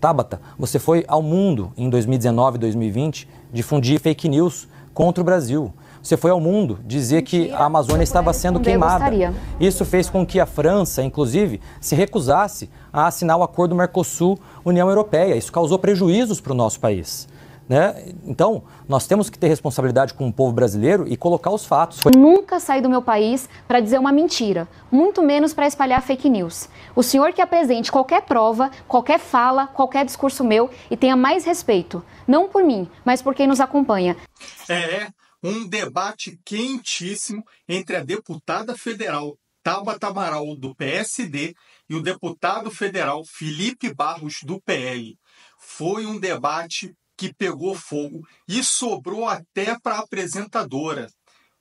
Tabata, você foi ao mundo em 2019 e 2020 difundir fake news contra o Brasil. Você foi ao mundo dizer que a Amazônia estava sendo queimada. Isso fez com que a França, inclusive, se recusasse a assinar o acordo Mercosul-União Europeia. Isso causou prejuízos para o nosso país, né? Então, nós temos que ter responsabilidade com o povo brasileiro e colocar os fatos. Nunca saí do meu país para dizer uma mentira, muito menos para espalhar fake news. O senhor que apresente qualquer prova, qualquer fala, qualquer discurso meu e tenha mais respeito, não por mim, mas por quem nos acompanha. Um debate quentíssimo entre a deputada federal Tabata Amaral, do PSD, e o deputado federal Felipe Barros, do PL. Foi um debate que pegou fogo e sobrou até para a apresentadora.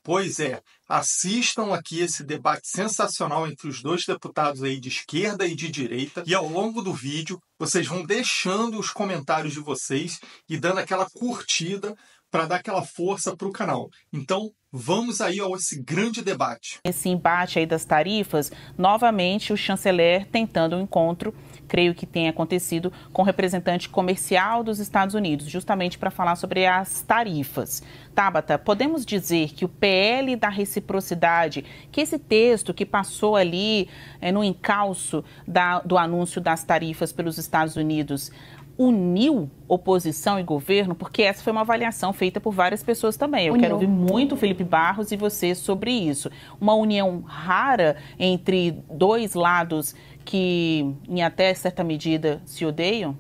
Pois é, assistam aqui esse debate sensacional entre os dois deputados aí de esquerda e de direita. E ao longo do vídeo, vocês vão deixando os comentários de vocês e dando aquela curtida para dar aquela força para o canal. Então, vamos aí a esse grande debate. Esse embate aí das tarifas, novamente o chanceler tentando um encontro, creio que tenha acontecido, com o representante comercial dos Estados Unidos, justamente para falar sobre as tarifas. Tabata, podemos dizer que o PL da reciprocidade, que esse texto que passou ali no encalço do anúncio das tarifas pelos Estados Unidos, uniu oposição e governo? Porque essa foi uma avaliação feita por várias pessoas também. Eu quero ouvir muito o Felipe Barros e você sobre isso. Uma união rara entre dois lados que, em até certa medida, se odeiam?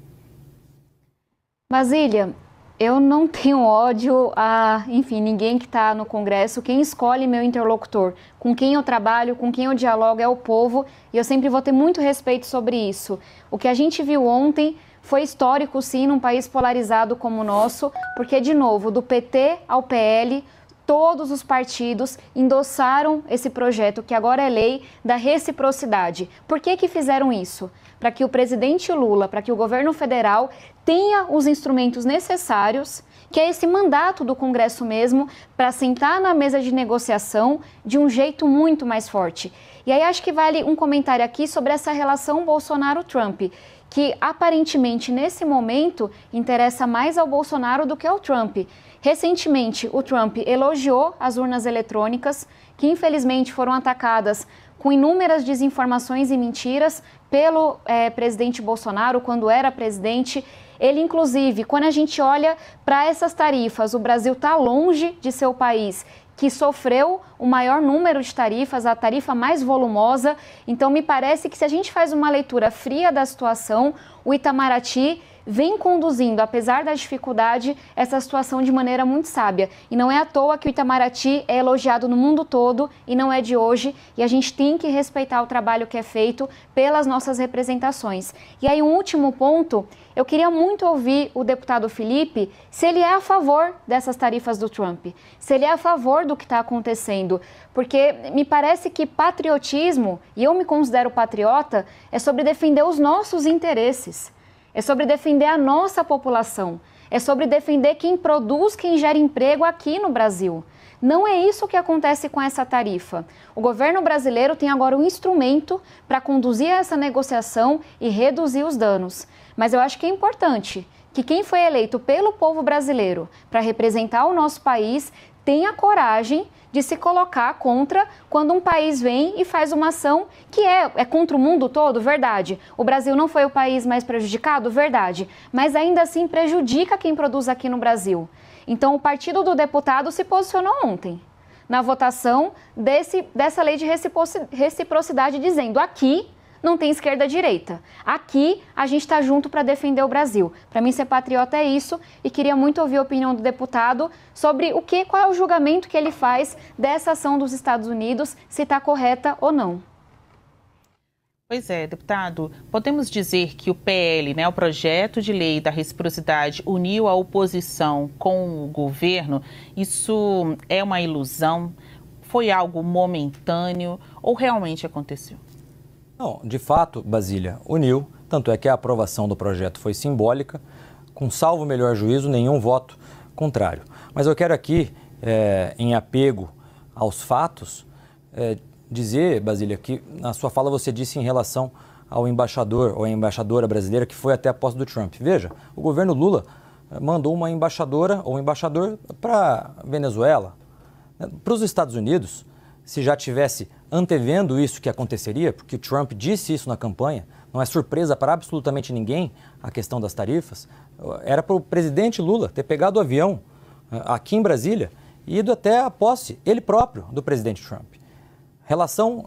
Basília, eu não tenho ódio a, enfim, ninguém que está no Congresso. Quem escolhe meu interlocutor, com quem eu trabalho, com quem eu dialogo é o povo, e eu sempre vou ter muito respeito sobre isso. O que a gente viu ontem foi histórico, sim, num país polarizado como o nosso, porque, de novo, do PT ao PL, todos os partidos endossaram esse projeto, que agora é lei, da reciprocidade. Por que que fizeram isso? Para que o presidente Lula, para que o governo federal tenha os instrumentos necessários, que é esse mandato do Congresso mesmo, para sentar na mesa de negociação de um jeito muito mais forte. E aí acho que vale um comentário aqui sobre essa relação Bolsonaro-Trump, que aparentemente nesse momento interessa mais ao Bolsonaro do que ao Trump. Recentemente, o Trump elogiou as urnas eletrônicas, que infelizmente foram atacadas com inúmeras desinformações e mentiras pelo presidente Bolsonaro quando era presidente. Ele, inclusive, quando a gente olha para essas tarifas, o Brasil está longe de ser o país que sofreu o maior número de tarifas, a tarifa mais volumosa. Então, me parece que se a gente faz uma leitura fria da situação, o Itamaraty vem conduzindo, apesar da dificuldade, essa situação de maneira muito sábia. E não é à toa que o Itamaraty é elogiado no mundo todo e não é de hoje. E a gente tem que respeitar o trabalho que é feito pelas nossas representações. E aí, um último ponto, eu queria muito ouvir o deputado Felipe se ele é a favor dessas tarifas do Trump, se ele é a favor do que está acontecendo, porque me parece que patriotismo, e eu me considero patriota, é sobre defender os nossos interesses, é sobre defender a nossa população, é sobre defender quem produz, quem gera emprego aqui no Brasil. Não é isso que acontece com essa tarifa. O governo brasileiro tem agora um instrumento para conduzir essa negociação e reduzir os danos. Mas eu acho que é importante que quem foi eleito pelo povo brasileiro para representar o nosso país tenha coragem de se colocar contra quando um país vem e faz uma ação que é contra o mundo todo, verdade. O Brasil não foi o país mais prejudicado, verdade. Mas ainda assim prejudica quem produz aqui no Brasil. Então, o partido do deputado se posicionou ontem na votação dessa lei de reciprocidade, dizendo aqui não tem esquerda-direita. Aqui a gente está junto para defender o Brasil. Para mim, ser patriota é isso, e queria muito ouvir a opinião do deputado sobre qual é o julgamento que ele faz dessa ação dos Estados Unidos, se está correta ou não. Pois é, deputado, podemos dizer que o PL, o projeto de lei da reciprocidade, uniu a oposição com o governo. Isso é uma ilusão? Foi algo momentâneo ou realmente aconteceu? Não, de fato, Basília, uniu. Tanto é que a aprovação do projeto foi simbólica, com salvo melhor juízo, nenhum voto contrário. Mas eu quero aqui, em apego aos fatos, dizer, Basília, que na sua fala você disse em relação ao embaixador ou à embaixadora brasileira que foi até a posse do Trump. Veja, o governo Lula mandou uma embaixadora ou um embaixador para Venezuela. Para os Estados Unidos, se já tivesse antevendo isso que aconteceria, porque o Trump disse isso na campanha, não é surpresa para absolutamente ninguém a questão das tarifas, era para o presidente Lula ter pegado o avião aqui em Brasília e ido até a posse, ele próprio, do presidente Trump. Relação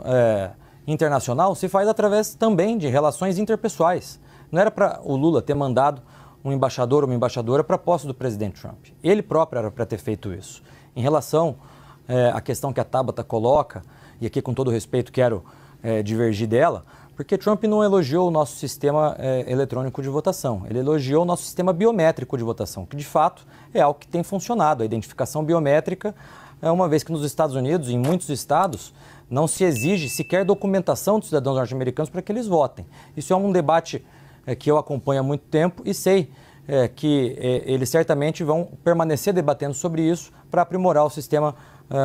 internacional se faz através também de relações interpessoais. Não era para o Lula ter mandado um embaixador ou uma embaixadora para a posse do presidente Trump. Ele próprio era para ter feito isso. Em relação à questão que a Tabata coloca, e aqui com todo respeito quero divergir dela, porque Trump não elogiou o nosso sistema eletrônico de votação, ele elogiou o nosso sistema biométrico de votação, que de fato é algo que tem funcionado. A identificação biométrica, uma vez que nos Estados Unidos, em muitos estados, não se exige sequer documentação dos cidadãos norte-americanos para que eles votem. Isso é um debate que eu acompanho há muito tempo e sei que eles certamente vão permanecer debatendo sobre isso para aprimorar o sistema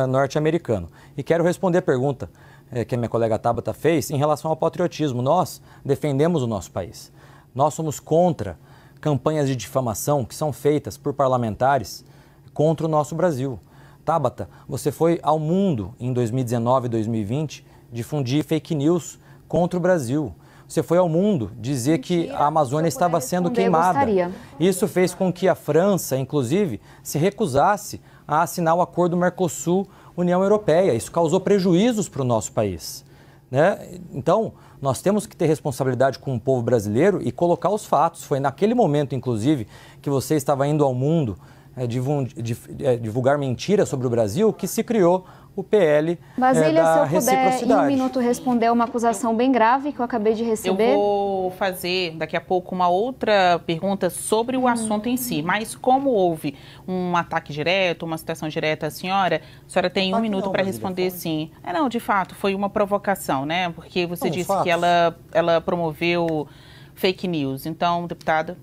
norte-americano. E quero responder a pergunta que a minha colega Tabata fez em relação ao patriotismo. Nós defendemos o nosso país. Nós somos contra campanhas de difamação que são feitas por parlamentares contra o nosso Brasil. Tabata, você foi ao mundo em 2019 e 2020 difundir fake news contra o Brasil. Você foi ao mundo dizer que a Amazônia estava sendo queimada. Isso fez com que a França, inclusive, se recusasse a assinar o acordo Mercosul-União Europeia. Isso causou prejuízos para o nosso país, né? Então, nós temos que ter responsabilidade com o povo brasileiro e colocar os fatos. Foi naquele momento, inclusive, que você estava indo ao mundo divulgar mentiras sobre o Brasil, que se criou o PL Basília, da se eu reciprocidade. puder, em um minuto, responder uma acusação bem grave que eu acabei de receber. Eu vou fazer daqui a pouco uma outra pergunta sobre o assunto em si, mas como houve um ataque direto, uma citação direta à senhora tem um minuto para responder sim. Não, de fato, foi uma provocação, né? Porque você disse que ela promoveu fake news. Então, deputada...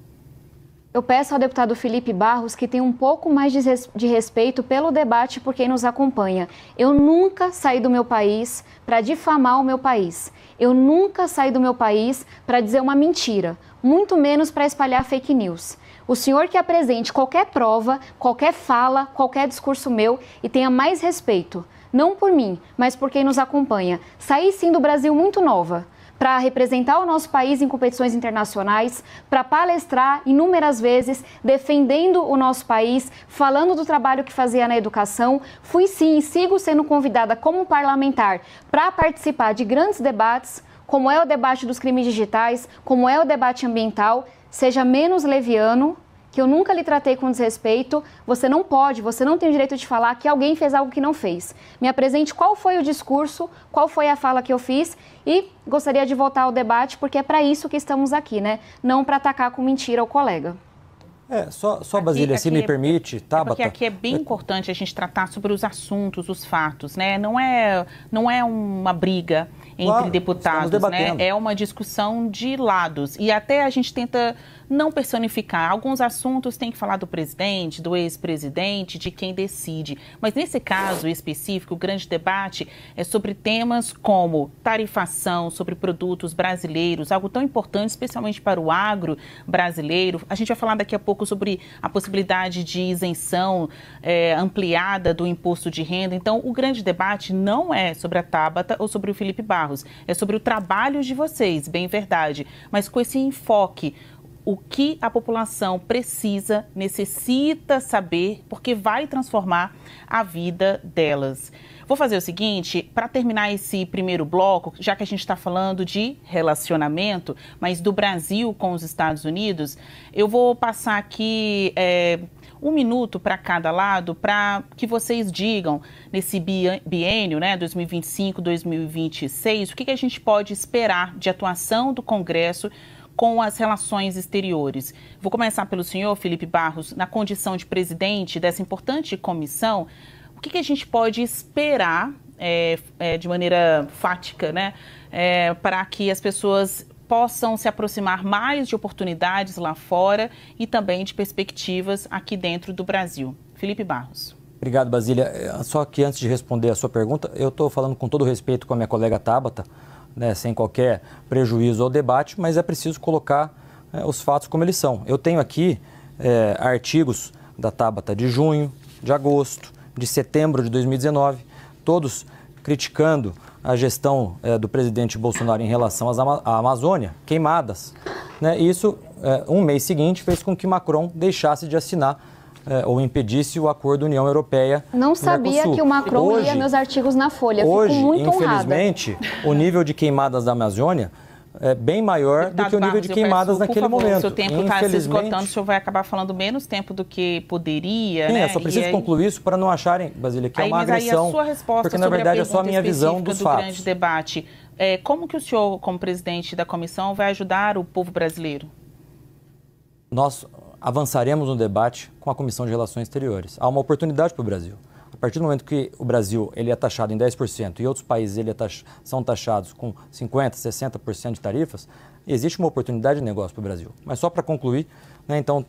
Eu peço ao deputado Felipe Barros que tenha um pouco mais de respeito pelo debate por quem nos acompanha. Eu nunca saí do meu país para difamar o meu país. Eu nunca saí do meu país para dizer uma mentira, muito menos para espalhar fake news. O senhor que apresente qualquer prova, qualquer fala, qualquer discurso meu e tenha mais respeito, não por mim, mas por quem nos acompanha. Saí sim do Brasil muito nova, para representar o nosso país em competições internacionais, para palestrar inúmeras vezes, defendendo o nosso país, falando do trabalho que fazia na educação. Fui sim e sigo sendo convidada como parlamentar para participar de grandes debates, como é o debate dos crimes digitais, como é o debate ambiental. Seja menos leviano, que eu nunca lhe tratei com desrespeito. Você não tem o direito de falar que alguém fez algo que não fez. Me apresente qual foi o discurso, qual foi a fala que eu fiz e gostaria de voltar ao debate, porque é para isso que estamos aqui, né? Não para atacar com mentira o colega. Só Basília, se me permite, Tabata. Porque aqui é bem importante a gente tratar sobre os assuntos, os fatos, né? Não é uma briga entre deputados, né? É uma discussão de lados. E até a gente tenta não personificar. Alguns assuntos tem que falar do presidente, do ex-presidente, de quem decide. Mas nesse caso específico, o grande debate é sobre temas como tarifação, sobre produtos brasileiros, algo tão importante, especialmente para o agro brasileiro. A gente vai falar daqui a pouco sobre a possibilidade de isenção ampliada do imposto de renda. Então, o grande debate não é sobre a Tabata ou sobre o Felipe Barros, é sobre o trabalho de vocês, bem verdade, mas com esse enfoque. O que a população precisa, necessita saber, porque vai transformar a vida delas. Vou fazer o seguinte, para terminar esse primeiro bloco, já que a gente está falando de relacionamento, mas do Brasil com os Estados Unidos, eu vou passar aqui um minuto para cada lado para que vocês digam, nesse biênio, né, 2025-2026, o que a gente pode esperar de atuação do Congresso com as relações exteriores. Vou começar pelo senhor, Felipe Barros, na condição de presidente dessa importante comissão, o que a gente pode esperar de maneira fática, né, para que as pessoas possam se aproximar mais de oportunidades lá fora e também de perspectivas aqui dentro do Brasil. Felipe Barros. Obrigado, Basília. Só que antes de responder a sua pergunta, eu estou falando com todo respeito com a minha colega Tabata, né, sem qualquer prejuízo ao debate, mas é preciso colocar os fatos como eles são. Eu tenho aqui artigos da Tabata de junho, de agosto, de setembro de 2019, todos criticando a gestão do presidente Bolsonaro em relação à Amazônia, queimadas. Né? E isso, um mês seguinte, fez com que Macron deixasse de assinar ou impedisse o acordo União Europeia. Não sabia que o Macron lia meus artigos na Folha. Hoje, fico muito infelizmente, honrada. O nível de queimadas da Amazônia é bem maior do que o nível de queimadas naquele momento. Se o tempo está se esgotando, o senhor vai acabar falando menos tempo do que poderia, né? Eu só preciso concluir isso para não acharem, Basília, que é uma agressão. Aí a sua resposta porque, na verdade, é só a minha visão dos fatos. Grande debate. Como que o senhor, como presidente da comissão, vai ajudar o povo brasileiro? Nós avançaremos no debate com a Comissão de Relações Exteriores. Há uma oportunidade para o Brasil. A partir do momento que o Brasil ele é taxado em 10% e outros países são taxados com 50%, 60% de tarifas, existe uma oportunidade de negócio para o Brasil. Mas só para concluir, né, então,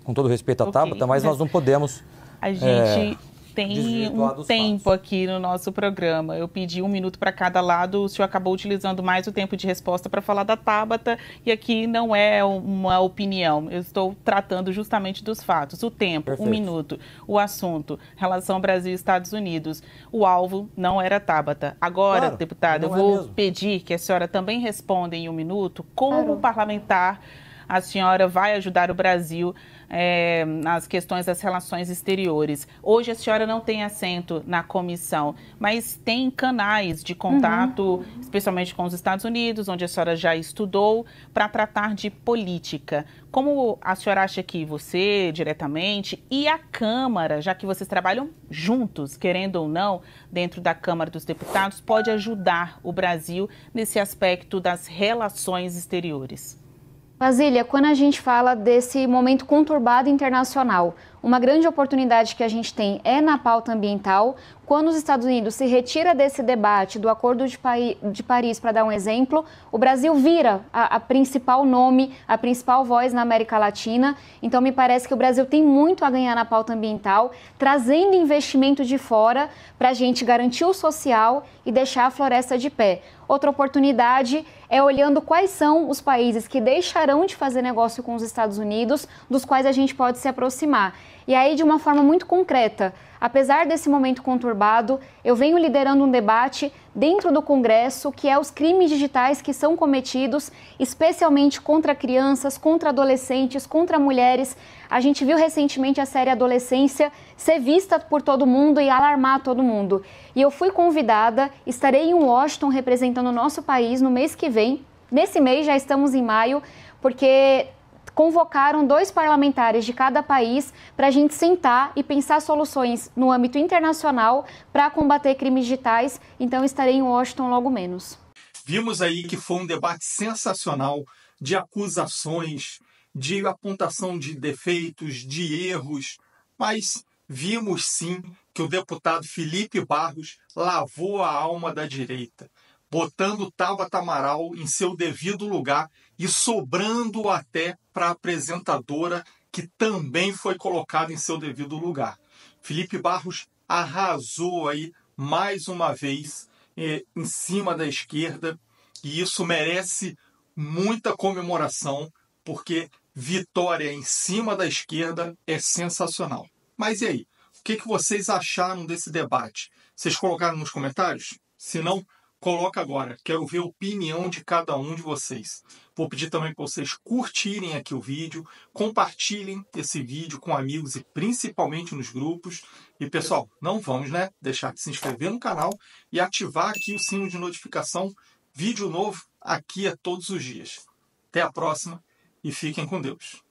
com todo respeito à Tabata, mas nós não podemos... A gente tem um tempo aqui no nosso programa. Eu pedi 1 minuto para cada lado, o senhor acabou utilizando mais o tempo de resposta para falar da Tabata, e aqui não é uma opinião, eu estou tratando justamente dos fatos. O tempo, Perfeito. 1 minuto. O assunto, relação Brasil e Estados Unidos. O alvo não era Tabata. Agora, claro, deputada, eu vou pedir que a senhora também responda em 1 minuto como parlamentar a senhora vai ajudar o Brasil nas questões das relações exteriores. Hoje a senhora não tem assento na comissão, mas tem canais de contato, especialmente com os Estados Unidos, onde a senhora já estudou, para tratar de política. Como a senhora acha que você, diretamente, e a Câmara, já que vocês trabalham juntos, querendo ou não, dentro da Câmara dos Deputados, pode ajudar o Brasil nesse aspecto das relações exteriores? Basília, quando a gente fala desse momento conturbado internacional, uma grande oportunidade que a gente tem é na pauta ambiental. Quando os Estados Unidos se retira desse debate do Acordo de Paris, para dar um exemplo, o Brasil vira a principal nome, a principal voz na América Latina. Então, me parece que o Brasil tem muito a ganhar na pauta ambiental, trazendo investimento de fora para a gente garantir o social e deixar a floresta de pé. Outra oportunidade é olhando quais são os países que deixarão de fazer negócio com os Estados Unidos, dos quais a gente pode se aproximar. E aí, de uma forma muito concreta, apesar desse momento conturbado, eu venho liderando um debate dentro do Congresso, que é os crimes digitais que são cometidos, especialmente contra crianças, contra adolescentes, contra mulheres. A gente viu recentemente a série Adolescência ser vista por todo mundo e alarmar todo mundo. E eu fui convidada, estarei em Washington representando o nosso país no mês que vem. Nesse mês, já estamos em maio, porque convocaram 2 parlamentares de cada país para a gente sentar e pensar soluções no âmbito internacional para combater crimes digitais. Então, estarei em Washington logo menos. Vimos aí que foi um debate sensacional de acusações, de apontação de defeitos, de erros, mas vimos sim que o deputado Felipe Barros lavou a alma da direita, botando Tabata Amaral em seu devido lugar e sobrando até para a apresentadora, que também foi colocada em seu devido lugar. Felipe Barros arrasou aí mais uma vez em cima da esquerda, e isso merece muita comemoração, porque vitória em cima da esquerda é sensacional. Mas e aí? O que vocês acharam desse debate? Vocês colocaram nos comentários? Se não, coloca agora. Quero ver a opinião de cada um de vocês. Vou pedir também para vocês curtirem aqui o vídeo, compartilhem esse vídeo com amigos e principalmente nos grupos. E pessoal, não vamos deixar de se inscrever no canal e ativar aqui o sino de notificação. Vídeo novo aqui todos os dias. Até a próxima e fiquem com Deus.